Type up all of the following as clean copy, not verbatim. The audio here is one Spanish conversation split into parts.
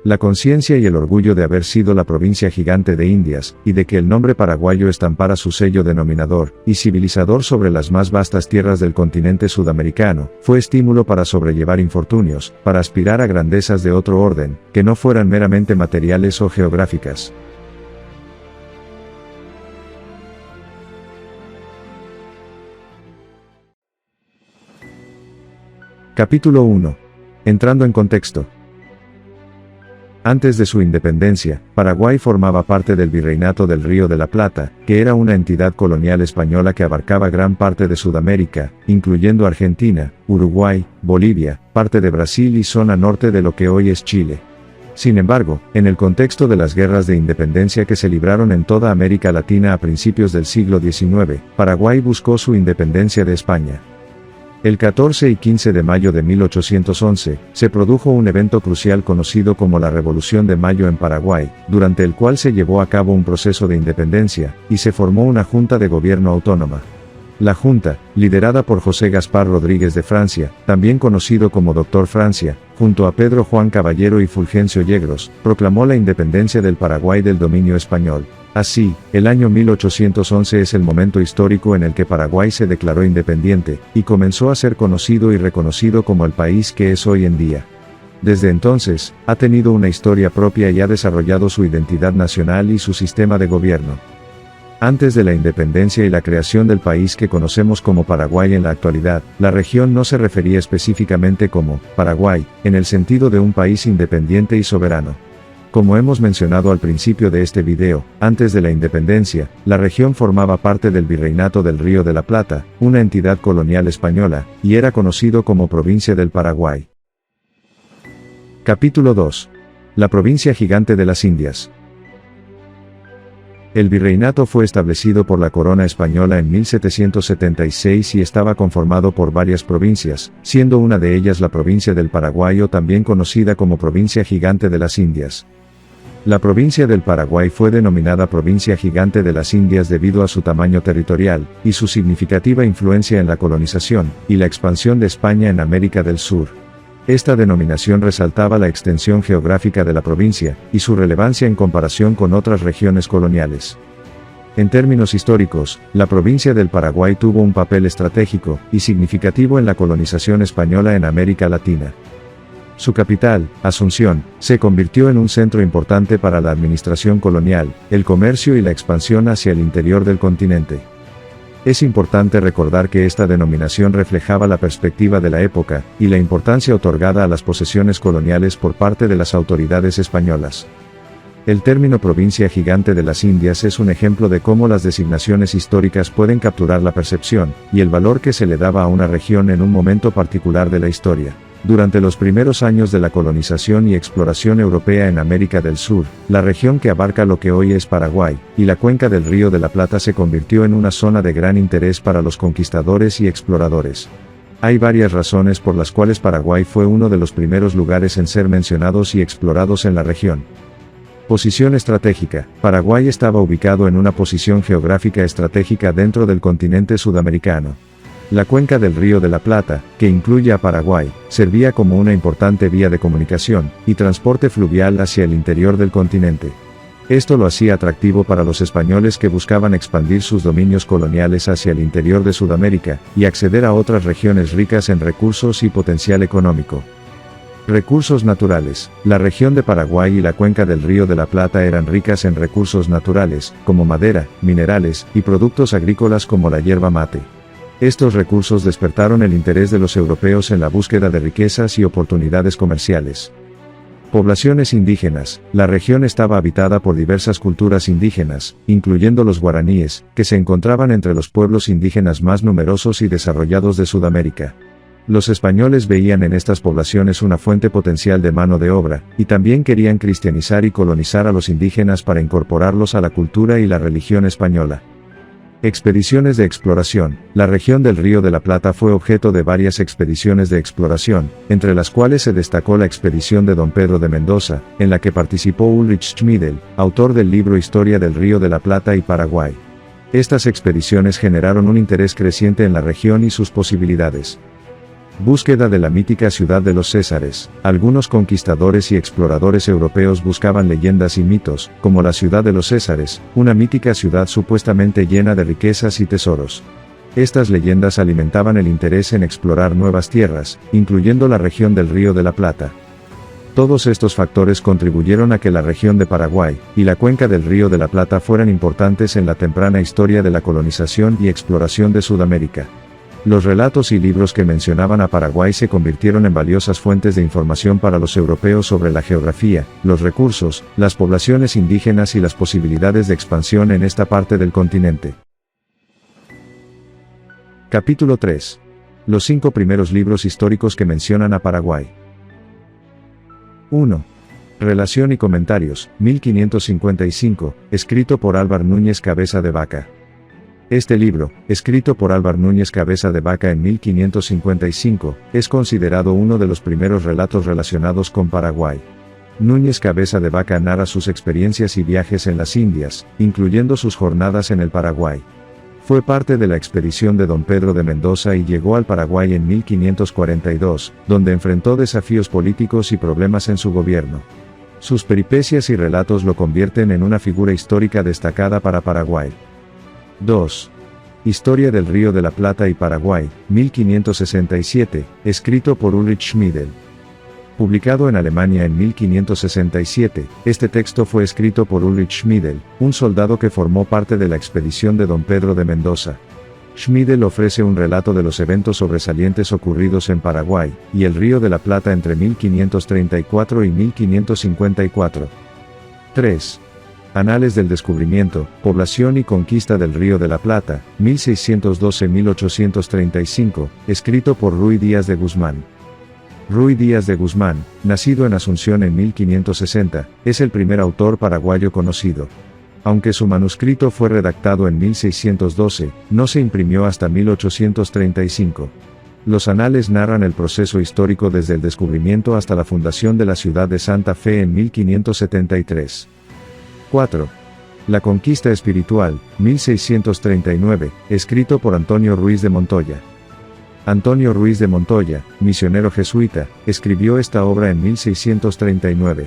La conciencia y el orgullo de haber sido la provincia gigante de Indias, y de que el nombre paraguayo estampara su sello denominador y civilizador sobre las más vastas tierras del continente sudamericano, fue estímulo para sobrellevar infortunios, para aspirar a grandezas de otro orden, que no fueran meramente materiales o geográficas. Capítulo 1. Entrando en contexto. Antes de su independencia, Paraguay formaba parte del Virreinato del Río de la Plata, que era una entidad colonial española que abarcaba gran parte de Sudamérica, incluyendo Argentina, Uruguay, Bolivia, parte de Brasil y zona norte de lo que hoy es Chile. Sin embargo, en el contexto de las guerras de independencia que se libraron en toda América Latina a principios del siglo XIX, Paraguay buscó su independencia de España. El 14 y 15 de mayo de 1811, se produjo un evento crucial conocido como la Revolución de Mayo en Paraguay, durante el cual se llevó a cabo un proceso de independencia, y se formó una junta de gobierno autónoma. La junta, liderada por José Gaspar Rodríguez de Francia, también conocido como Doctor Francia, junto a Pedro Juan Caballero y Fulgencio Yegros, proclamó la independencia del Paraguay del dominio español. Así, el año 1811 es el momento histórico en el que Paraguay se declaró independiente, y comenzó a ser conocido y reconocido como el país que es hoy en día. Desde entonces, ha tenido una historia propia y ha desarrollado su identidad nacional y su sistema de gobierno. Antes de la independencia y la creación del país que conocemos como Paraguay en la actualidad, la región no se refería específicamente como Paraguay, en el sentido de un país independiente y soberano. Como hemos mencionado al principio de este video, antes de la independencia, la región formaba parte del Virreinato del Río de la Plata, una entidad colonial española, y era conocido como Provincia del Paraguay. Capítulo 2. La provincia gigante de las Indias. El virreinato fue establecido por la corona española en 1776 y estaba conformado por varias provincias, siendo una de ellas la provincia del Paraguay o también conocida como provincia gigante de las Indias. La provincia del Paraguay fue denominada Provincia Gigante de las Indias debido a su tamaño territorial, y su significativa influencia en la colonización, y la expansión de España en América del Sur. Esta denominación resaltaba la extensión geográfica de la provincia, y su relevancia en comparación con otras regiones coloniales. En términos históricos, la provincia del Paraguay tuvo un papel estratégico, y significativo en la colonización española en América Latina. Su capital, Asunción, se convirtió en un centro importante para la administración colonial, el comercio y la expansión hacia el interior del continente. Es importante recordar que esta denominación reflejaba la perspectiva de la época, y la importancia otorgada a las posesiones coloniales por parte de las autoridades españolas. El término Provincia Gigante de las Indias es un ejemplo de cómo las designaciones históricas pueden capturar la percepción, y el valor que se le daba a una región en un momento particular de la historia. Durante los primeros años de la colonización y exploración europea en América del Sur, la región que abarca lo que hoy es Paraguay, y la cuenca del Río de la Plata se convirtió en una zona de gran interés para los conquistadores y exploradores. Hay varias razones por las cuales Paraguay fue uno de los primeros lugares en ser mencionados y explorados en la región. Posición estratégica. Paraguay estaba ubicado en una posición geográfica estratégica dentro del continente sudamericano. La cuenca del Río de la Plata, que incluye a Paraguay, servía como una importante vía de comunicación y transporte fluvial hacia el interior del continente. Esto lo hacía atractivo para los españoles que buscaban expandir sus dominios coloniales hacia el interior de Sudamérica, y acceder a otras regiones ricas en recursos y potencial económico. Recursos naturales. La región de Paraguay y la cuenca del Río de la Plata eran ricas en recursos naturales, como madera, minerales, y productos agrícolas como la yerba mate. Estos recursos despertaron el interés de los europeos en la búsqueda de riquezas y oportunidades comerciales. Poblaciones indígenas. La región estaba habitada por diversas culturas indígenas, incluyendo los guaraníes, que se encontraban entre los pueblos indígenas más numerosos y desarrollados de Sudamérica. Los españoles veían en estas poblaciones una fuente potencial de mano de obra, y también querían cristianizar y colonizar a los indígenas para incorporarlos a la cultura y la religión española. Expediciones de exploración. La región del Río de la Plata fue objeto de varias expediciones de exploración, entre las cuales se destacó la expedición de Don Pedro de Mendoza, en la que participó Ulrich Schmidl, autor del libro Historia del Río de la Plata y Paraguay. Estas expediciones generaron un interés creciente en la región y sus posibilidades. Búsqueda de la mítica ciudad de los Césares. Algunos conquistadores y exploradores europeos buscaban leyendas y mitos, como la ciudad de los Césares, una mítica ciudad supuestamente llena de riquezas y tesoros. Estas leyendas alimentaban el interés en explorar nuevas tierras, incluyendo la región del Río de la Plata. Todos estos factores contribuyeron a que la región de Paraguay, y la cuenca del Río de la Plata fueran importantes en la temprana historia de la colonización y exploración de Sudamérica. Los relatos y libros que mencionaban a Paraguay se convirtieron en valiosas fuentes de información para los europeos sobre la geografía, los recursos, las poblaciones indígenas y las posibilidades de expansión en esta parte del continente. Capítulo 3. Los 5 primeros libros históricos que mencionan a Paraguay. 1. Relación y comentarios, 1555, escrito por Álvar Núñez Cabeza de Vaca. Este libro, escrito por Álvar Núñez Cabeza de Vaca en 1555, es considerado uno de los primeros relatos relacionados con Paraguay. Núñez Cabeza de Vaca narra sus experiencias y viajes en las Indias, incluyendo sus jornadas en el Paraguay. Fue parte de la expedición de don Pedro de Mendoza y llegó al Paraguay en 1542, donde enfrentó desafíos políticos y problemas en su gobierno. Sus peripecias y relatos lo convierten en una figura histórica destacada para Paraguay. 2. Historia del Río de la Plata y Paraguay, 1567, escrito por Ulrich Schmiedel. Publicado en Alemania en 1567, este texto fue escrito por Ulrich Schmiedel, un soldado que formó parte de la expedición de don Pedro de Mendoza. Schmiedel ofrece un relato de los eventos sobresalientes ocurridos en Paraguay, y el Río de la Plata entre 1534 y 1554. 3. Anales del Descubrimiento, Población y Conquista del Río de la Plata, 1612-1835, escrito por Ruy Díaz de Guzmán. Ruy Díaz de Guzmán, nacido en Asunción en 1560, es el primer autor paraguayo conocido. Aunque su manuscrito fue redactado en 1612, no se imprimió hasta 1835. Los anales narran el proceso histórico desde el descubrimiento hasta la fundación de la ciudad de Santa Fe en 1573. 4. La Conquista Espiritual, 1639, escrito por Antonio Ruiz de Montoya. Antonio Ruiz de Montoya, misionero jesuita, escribió esta obra en 1639.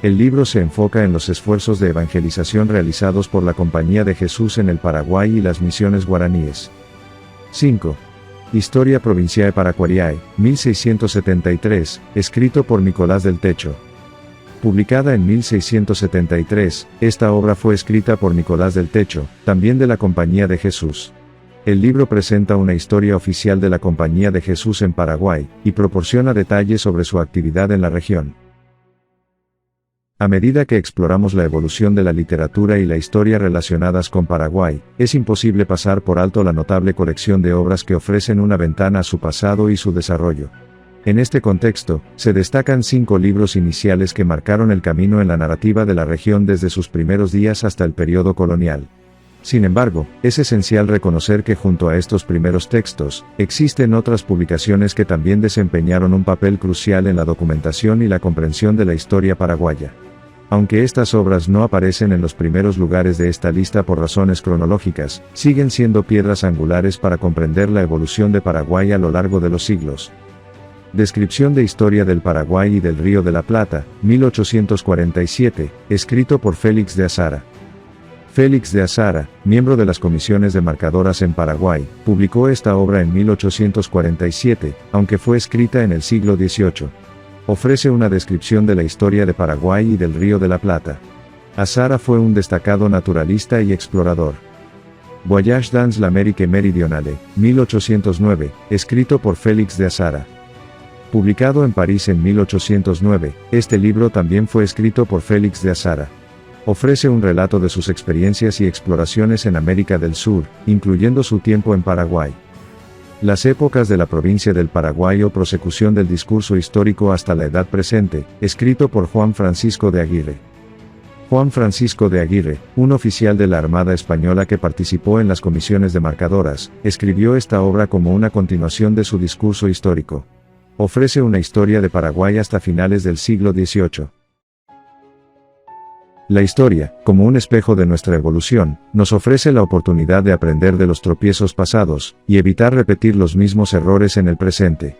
El libro se enfoca en los esfuerzos de evangelización realizados por la Compañía de Jesús en el Paraguay y las misiones guaraníes. 5. Historia Provinciae Paraguariae, 1673, escrito por Nicolás del Techo. Publicada en 1673, esta obra fue escrita por Nicolás del Techo, también de la Compañía de Jesús. El libro presenta una historia oficial de la Compañía de Jesús en Paraguay, y proporciona detalles sobre su actividad en la región. A medida que exploramos la evolución de la literatura y la historia relacionadas con Paraguay, es imposible pasar por alto la notable colección de obras que ofrecen una ventana a su pasado y su desarrollo. En este contexto, se destacan 5 libros iniciales que marcaron el camino en la narrativa de la región desde sus primeros días hasta el periodo colonial. Sin embargo, es esencial reconocer que junto a estos primeros textos, existen otras publicaciones que también desempeñaron un papel crucial en la documentación y la comprensión de la historia paraguaya. Aunque estas obras no aparecen en los primeros lugares de esta lista por razones cronológicas, siguen siendo piedras angulares para comprender la evolución de Paraguay a lo largo de los siglos. Descripción de Historia del Paraguay y del Río de la Plata, 1847, escrito por Félix de Azara. Félix de Azara, miembro de las comisiones demarcadoras en Paraguay, publicó esta obra en 1847, aunque fue escrita en el siglo XVIII. Ofrece una descripción de la historia de Paraguay y del Río de la Plata. Azara fue un destacado naturalista y explorador. Voyage dans l'Amérique méridionale, 1809, escrito por Félix de Azara. Publicado en París en 1809, este libro también fue escrito por Félix de Azara. Ofrece un relato de sus experiencias y exploraciones en América del Sur, incluyendo su tiempo en Paraguay. Las épocas de la provincia del Paraguay o prosecución del discurso histórico hasta la edad presente, escrito por Juan Francisco de Aguirre. Juan Francisco de Aguirre, un oficial de la Armada Española que participó en las comisiones demarcadoras, escribió esta obra como una continuación de su discurso histórico. Ofrece una historia de Paraguay hasta finales del siglo XVIII. La historia, como un espejo de nuestra evolución, nos ofrece la oportunidad de aprender de los tropiezos pasados, y evitar repetir los mismos errores en el presente.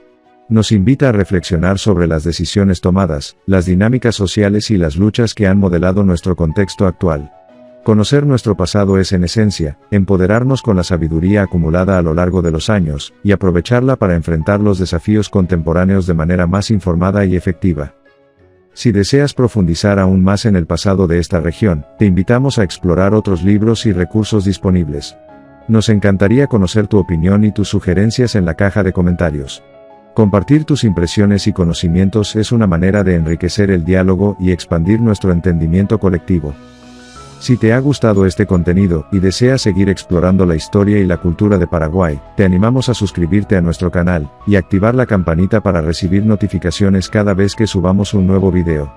Nos invita a reflexionar sobre las decisiones tomadas, las dinámicas sociales y las luchas que han modelado nuestro contexto actual. Conocer nuestro pasado es, en esencia, empoderarnos con la sabiduría acumulada a lo largo de los años, y aprovecharla para enfrentar los desafíos contemporáneos de manera más informada y efectiva. Si deseas profundizar aún más en el pasado de esta región, te invitamos a explorar otros libros y recursos disponibles. Nos encantaría conocer tu opinión y tus sugerencias en la caja de comentarios. Compartir tus impresiones y conocimientos es una manera de enriquecer el diálogo y expandir nuestro entendimiento colectivo. Si te ha gustado este contenido y deseas seguir explorando la historia y la cultura de Paraguay, te animamos a suscribirte a nuestro canal y activar la campanita para recibir notificaciones cada vez que subamos un nuevo video.